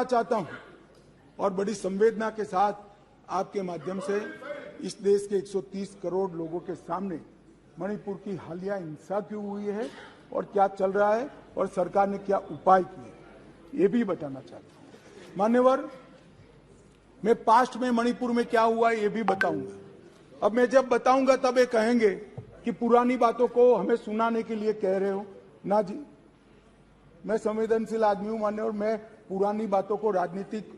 चाहता हूं और बड़ी संवेदना के साथ आपके माध्यम से इस देश के 130 करोड़ लोगों के सामने मणिपुर की हालिया हिंसा क्यों हुई है और क्या चल रहा है और सरकार ने क्या उपाय किए ये भी बताना चाहता हूं। मान्यवर, मैं पास्ट में मणिपुर में क्या हुआ ये भी बताऊंगा। अब मैं जब बताऊंगा तब ये कहेंगे कि पुरानी बातों को हमें सुनाने के लिए कह रहे हो। ना जी, मैं संवेदनशील आदमी हूं मान्यवर, मैं पुरानी बातों को राजनीतिक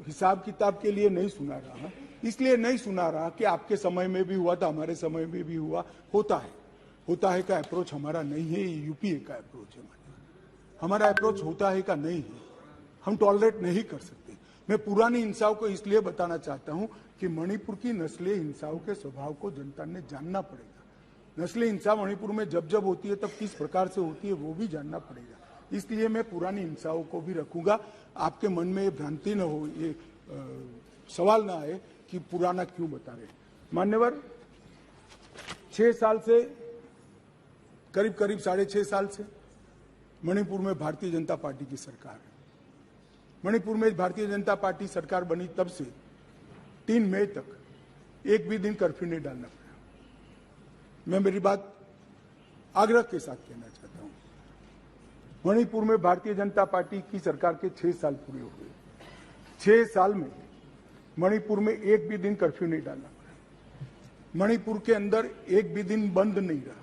हिसाब किताब के लिए नहीं सुना रहा। इसलिए नहीं सुना रहा कि आपके समय में भी हुआ था, हमारे समय में भी हुआ, होता है का अप्रोच हमारा नहीं है, ये यूपीए का अप्रोच है। हमारा अप्रोच होता है का नहीं है, हम टॉलरेट नहीं कर सकते। मैं पुरानी हिंसाओं को इसलिए बताना चाहता हूं कि मणिपुर की नस्लीय हिंसाओं के स्वभाव को जनता ने जानना पड़ेगा। नस्लीय हिंसा मणिपुर में जब जब होती है तब किस प्रकार से होती है वो भी जानना पड़ेगा। इसलिए मैं पुरानी हिंसाओं को भी रखूंगा। आपके मन में ये भ्रांति न हो, ये सवाल ना आए कि पुराना क्यों बता रहे। मान्यवर, 6 साल से करीब 6.5 साल से मणिपुर में भारतीय जनता पार्टी की सरकार है। मणिपुर में भारतीय जनता पार्टी सरकार बनी तब से 3 मई तक एक भी दिन कर्फ्यू नहीं डालना पड़ा। मैं मेरी बात आग्रह के साथ कहना चाहता हूं। मणिपुर में भारतीय जनता पार्टी की सरकार के 6 साल पूरे हो गए। 6 साल में मणिपुर में एक भी दिन कर्फ्यू नहीं डालना पड़ा। मणिपुर के अंदर एक भी दिन बंद नहीं रहा।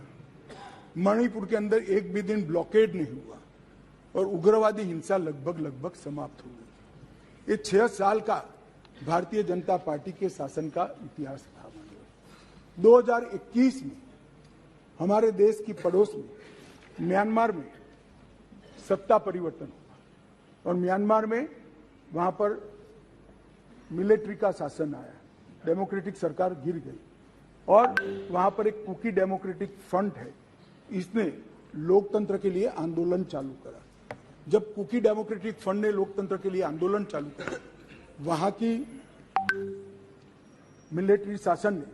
मणिपुर के अंदर एक भी दिन ब्लॉकेड नहीं हुआ और उग्रवादी हिंसा लगभग समाप्त हो गई। ये 6 साल का भारतीय जनता पार्टी के शासन का इतिहास था। 2021 में हमारे देश की पड़ोस में म्यांमार में सत्ता परिवर्तन हुआ और म्यांमार में वहां पर मिलिट्री का शासन आया, डेमोक्रेटिक सरकार गिर गई और वहां पर एक कुकी डेमोक्रेटिक फ्रंट है, इसने लोकतंत्र के लिए आंदोलन चालू करा। जब कुकी डेमोक्रेटिक फ्रंट ने लोकतंत्र के लिए आंदोलन चालू करा, वहां की मिलिट्री शासन ने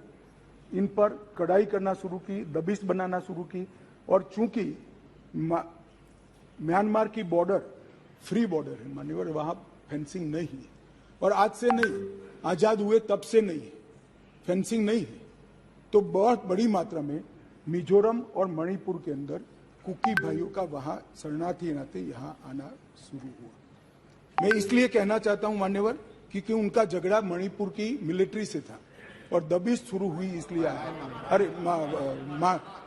इन पर कड़ाई करना शुरू की, दबिश बनाना शुरू की और चूंकि म्यांमार की बॉर्डर फ्री बॉर्डर है मान्यवर, वहां फेंसिंग नहीं है और आज से नहीं, आजाद हुए तब से नहीं है, फेंसिंग नहीं है। तो बहुत बड़ी मात्रा में मिजोरम और मणिपुर के अंदर कुकी भाइयों का वहां शरणार्थी नाते यहां आना शुरू हुआ। मैं इसलिए कहना चाहता हूं मान्यवर, क्योंकि उनका झगड़ा मणिपुर की मिलिट्री से था और दबिश शुरू हुई इसलिए आया। अरे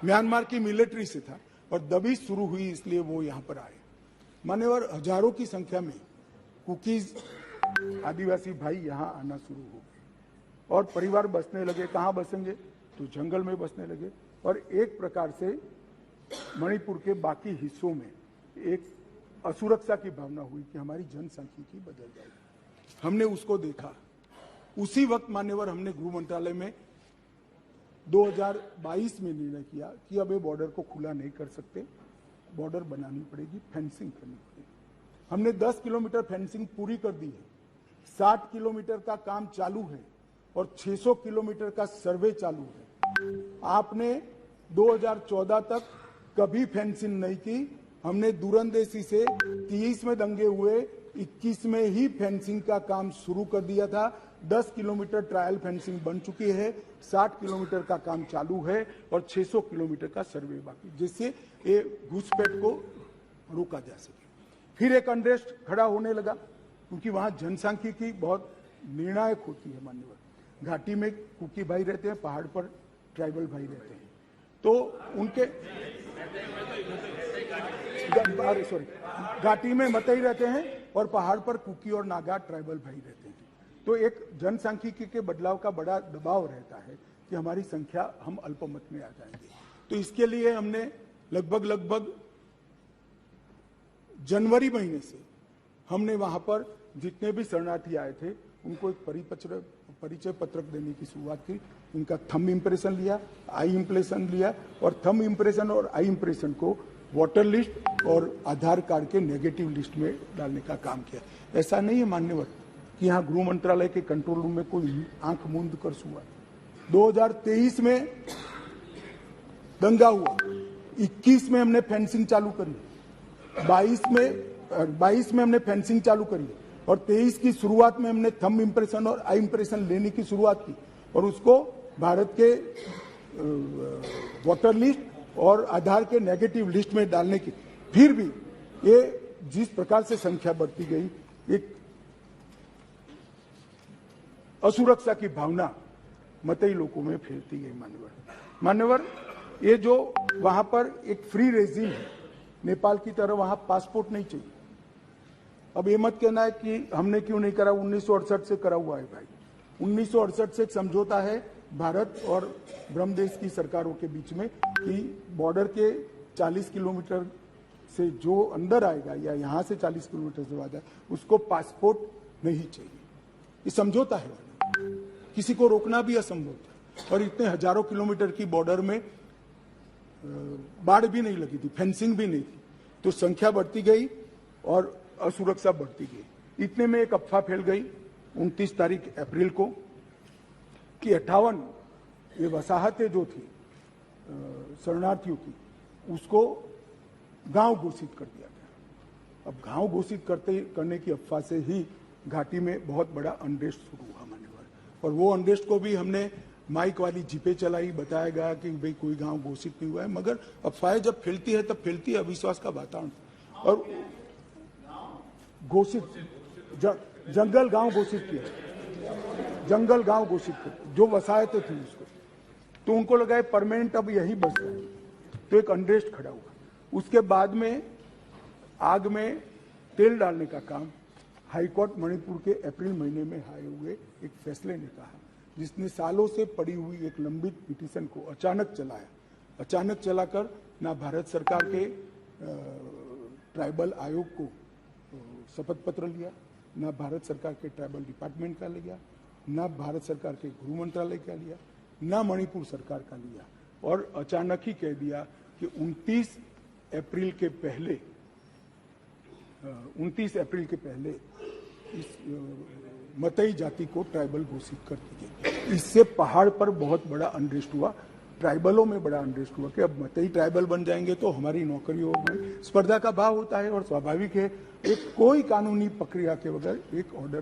म्यांमार की मिलिट्री से था और दबिश शुरू हुई इसलिए वो यहां पर आए। मान्यवर, हजारों की संख्या में कुकीज आदिवासी भाई यहां आना शुरू हो गए और परिवार बसने लगे। कहां बसेंगे? तो जंगल में बसने लगे और एक प्रकार से मणिपुर के बाकी हिस्सों में एक असुरक्षा की भावना हुई कि हमारी जनसांख्यिकी बदल जाएगी। हमने उसको देखा। उसी वक्त मान्यवर हमने गृह मंत्रालय में 2022 में निर्णय किया कि अब ये बॉर्डर को खुला नहीं कर सकते, बॉर्डर बनानी पड़ेगी, फेंसिंग करनी पड़ेगी। हमने 10 किलोमीटर फेंसिंग पूरी कर दी है, 60 किलोमीटर का काम चालू है और 600 किलोमीटर का सर्वे चालू है। आपने 2014 तक कभी फेंसिंग नहीं की। हमने दूरंदेशी से 30 में दंगे हुए, 21 में ही फेंसिंग का काम शुरू कर दिया था। 10 किलोमीटर ट्रायल फेंसिंग बन चुकी है, 60 किलोमीटर का काम चालू है और 600 किलोमीटर का सर्वे बाकी, जिससे ये घुसपैठ को रोका जा सके। फिर एक अनरेस्ट खड़ा होने लगा क्योंकि वहां जनसांख्यिकी बहुत निर्णायक होती है मान्यवर। घाटी में कुकी भाई रहते हैं, पहाड़ पर ट्राइबल भाई रहते हैं, तो उनके घाटी में मतई रहते हैं और पहाड़ पर कुकी और नागा ट्राइबल भाई रहते हैं। तो एक जनसांख्यिकी के बदलाव का बड़ा दबाव रहता है कि हमारी संख्या, हम अल्पमत में आ जाएंगे। तो इसके लिए हमने लगभग जनवरी महीने से हमने वहां पर जितने भी शरणार्थी आए थे उनको एक परिचय पत्रक देने की शुरुआत की। उनका थंब इम्प्रेशन लिया, आई इम्प्रेशन लिया और थंब इम्प्रेशन और आई इम्प्रेशन को वोटर लिस्ट और आधार कार्ड के नेगेटिव लिस्ट में डालने का काम किया। ऐसा नहीं है मान्यवर कि यहाँ गृह मंत्रालय के कंट्रोल रूम में कोई आंख मूंद कर हुआ। 2023 में दंगा हुआ, 21 में हमने फेंसिंग चालू करी, 22 में 22 में हमने फेंसिंग चालू करी और 23 की शुरुआत में हमने थंब इंप्रेशन और आई इंप्रेशन लेने की शुरुआत की और उसको भारत के वोटर लिस्ट और आधार के नेगेटिव लिस्ट में डालने की। फिर भी ये जिस प्रकार से संख्या बढ़ती गई, एक असुरक्षा की भावना मतई लोगों में फैलती गई। मान्यवर, ये जो वहां पर एक फ्री रेजिम है, नेपाल की तरह वहां पासपोर्ट नहीं चाहिए। अब ये मत कहना है कि हमने क्यों नहीं करा, 1968 से करा हुआ है भाई। 1968 से एक समझौता है भारत और ब्रह्मदेश की सरकारों के बीच में कि बॉर्डर के 40 किलोमीटर से जो अंदर आएगा या यहां से 40 किलोमीटर से आ जाए उसको पासपोर्ट नहीं चाहिए। ये समझौता है, किसी को रोकना भी असंभव था। और इतने हजारों किलोमीटर की बॉर्डर में बाढ़ भी नहीं लगी थी, फेंसिंग भी नहीं थी, तो संख्या बढ़ती गई और असुरक्षा बढ़ती गई। इतने में एक अफवाह फैल गई 29 तारीख अप्रैल को कि 58 ये वसाहतें जो थी शरणार्थियों की, उसको गांव घोषित कर दिया गया। अब गांव घोषित करने की अफवाह से ही घाटी में बहुत बड़ा अनरेस्ट शुरू हुआ मान्यवर, और वो अनरेस्ट को भी हमने माइक वाली जीपे चलाई, बताया गया कि भाई कोई गांव घोषित नहीं हुआ है। मगर अफवाहें जब फैलती है तब फैलती है अविश्वास का वातावरण। और घोषित जंगल गांव घोषित किया, जंगल गांव घोषित किया जो वसाहतें थी उसको, तो उनको लगा है परमानेंट अब यही बस रहा है, तो एक अनरेस्ट खड़ा हुआ। उसके बाद में आग में तेल डालने का काम हाईकोर्ट मणिपुर के अप्रैल महीने में आए हुए एक फैसले ने कहा, जिसने सालों से पड़ी हुई एक लंबित पिटीशन को अचानक चलाया। अचानक चलाकर ना भारत सरकार के ट्राइबल आयोग को शपथ पत्र लिया, ना भारत सरकार के ट्राइबल डिपार्टमेंट का लिया, ना भारत सरकार के गृह मंत्रालय का लिया, ना मणिपुर सरकार का लिया, और अचानक ही कह दिया कि 29 अप्रैल के पहले इस मतई जाति को ट्राइबल घोषित कर दी गई। इससे पहाड़ पर बहुत बड़ा अनरेस्ट हुआ, ट्राइबलों में बड़ा अनरेस्ट हुआ कि अब मतई ट्राइबल बन जाएंगे तो हमारी नौकरी हो गई। स्पर्धा का भाव होता है और स्वाभाविक है, एक कोई कानूनी प्रक्रिया के बगैर एक ऑर्डर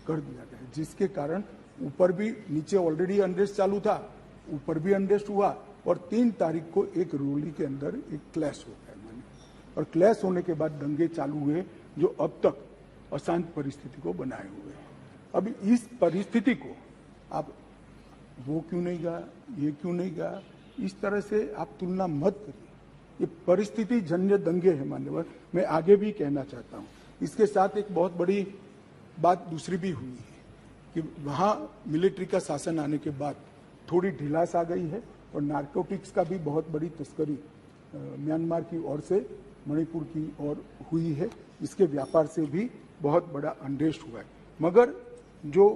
कर दिया गया, जिसके कारण ऊपर भी, नीचे ऑलरेडी अनरेस्ट चालू था, ऊपर भी अनरेस्ट हुआ, और 3 तारीख को एक रैली के अंदर एक क्लैश हो गया, और क्लैश होने के बाद दंगे चालू हुए जो अब तक अशांत परिस्थिति को बनाए हुए हैं। अब इस परिस्थिति को आप वो क्यों नहीं गया, ये क्यों नहीं गया, इस तरह से आप तुलना मत करिए। ये परिस्थिति जन्य दंगे है मान्यवर। मैं आगे भी कहना चाहता हूँ, इसके साथ एक बहुत बड़ी बात दूसरी भी हुई है कि वहाँ मिलिट्री का शासन आने के बाद थोड़ी ढिलास आ गई है और नार्कोटिक्स का भी बहुत बड़ी तस्करी म्यांमार की ओर से मणिपुर की ओर हुई है। इसके व्यापार से भी बहुत बड़ा अनरेस्ट हुआ है। मगर जो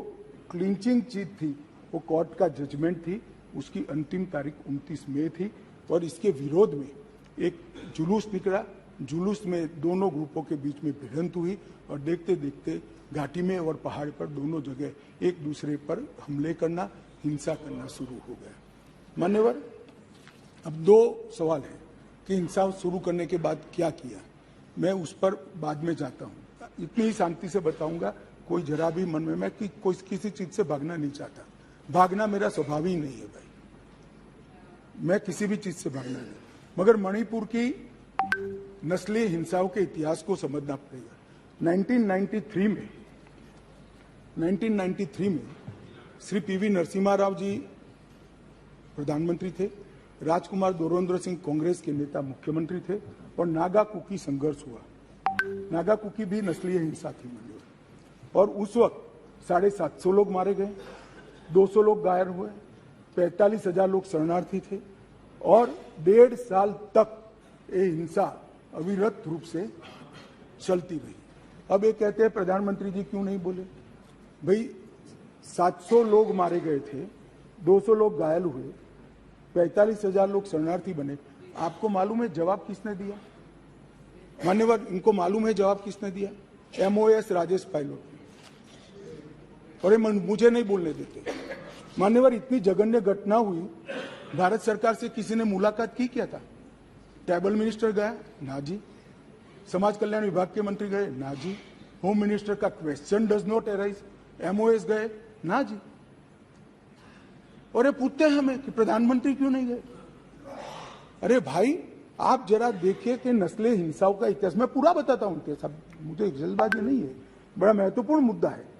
क्लिंचिंग चीज थी वो कोर्ट का जजमेंट थी, उसकी अंतिम तारीख 29 मई थी, और इसके विरोध में एक जुलूस निकला। जुलूस में दोनों ग्रुपों के बीच में भिड़ंत हुई और देखते देखते घाटी में और पहाड़ पर दोनों जगह एक दूसरे पर हमले करना, हिंसा करना शुरू हो गया। मान्यवर, अब 2 सवाल हैं कि हिंसा शुरू करने के बाद क्या किया, मैं उस पर बाद में जाता हूँ। इतनी ही शांति से बताऊंगा, कोई जरा भी मन में, मैं कि कोई किसी चीज से भागना नहीं चाहता, भागना मेरा स्वभाव ही नहीं है भाई, मैं किसी भी चीज से भागना नहीं। मगर मणिपुर की नस्लीय हिंसाओं के इतिहास को समझना पड़ेगा। 1993 में श्री पीवी नरसिम्हा राव जी प्रधानमंत्री थे, राजकुमार दोरेंद्र सिंह कांग्रेस के नेता मुख्यमंत्री थे, और नागा कुकी संघर्ष हुआ। नागा कुकी भी नस्लीय हिंसा थी और उस वक्त 750 लोग मारे गए, 200 लोग घायल हुए, 45,000 लोग शरणार्थी थे, और 1.5 साल तक ये हिंसा अविरत रूप से चलती रही। अब ये कहते हैं प्रधानमंत्री जी क्यों नहीं बोले, भाई 700 लोग मारे गए थे, 200 लोग घायल हुए, 45,000 लोग शरणार्थी बने। आपको मालूम है जवाब किसने दिया मान्यवर? इनको मालूम है जवाब किसने दिया? MOS राजेश पायलट। और ये मुझे नहीं बोलने देते मान्यवर। इतनी जघन्य घटना हुई, भारत सरकार से किसी ने मुलाकात की क्या था? ट्राइबल मिनिस्टर गया ना जी, समाज कल्याण विभाग के मंत्री गए? ना जी। होम मिनिस्टर का question does not arise. MOS गए? ना जी। और ये पूछते हैं हमें कि प्रधानमंत्री क्यों नहीं गए? अरे भाई, आप जरा देखिए कि नस्ले हिंसाओं का इतिहास मैं पूरा बताता हूं उनके सब, मुझे जल्दबाजी नहीं है, बड़ा महत्वपूर्ण मुद्दा है।